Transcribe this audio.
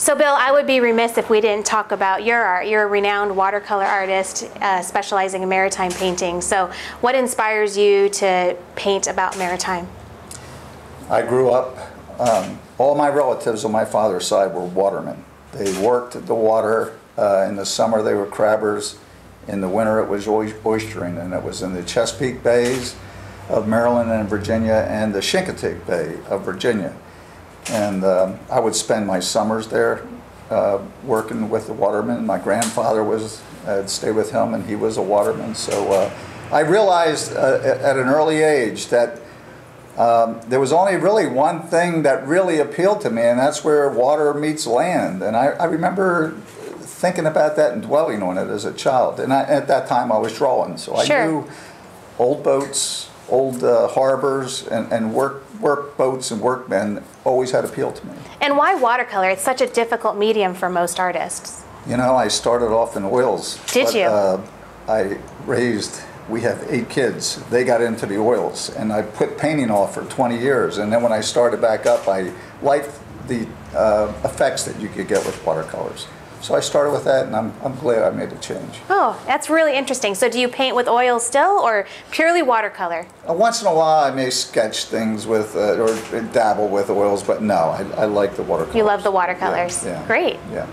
So Bill, I would be remiss if we didn't talk about your art. You're a renowned watercolor artist specializing in maritime painting. So what inspires you to paint about maritime? I grew up, all my relatives on my father's side were watermen. They worked at the water. In the summer they were crabbers. In the winter it was oystering, and it was in the Chesapeake Bays of Maryland and Virginia and the Chincoteague Bay of Virginia. And I would spend my summers there working with the watermen. My grandfather I'd stay with him, and he was a waterman. So I realized at an early age that there was only really one thing that really appealed to me, and that's where water meets land. And I remember thinking about that and dwelling on it as a child. And at that time I was drawing, so I knew old boats, old harbors, and work boats and workmen always had appealed to me. And why watercolor? It's such a difficult medium for most artists. You know, I started off in oils. Did you? We have 8 kids. They got into the oils, and I put painting off for 20 years. And then when I started back up, I liked the effects that you could get with watercolors. So I started with that, and I'm glad I made the change. Oh, that's really interesting. So do you paint with oils still, or purely watercolor? Once in a while I may sketch things with, or dabble with oils, but no, I like the watercolors. You love the watercolors. Yeah, yeah. Great. Yeah.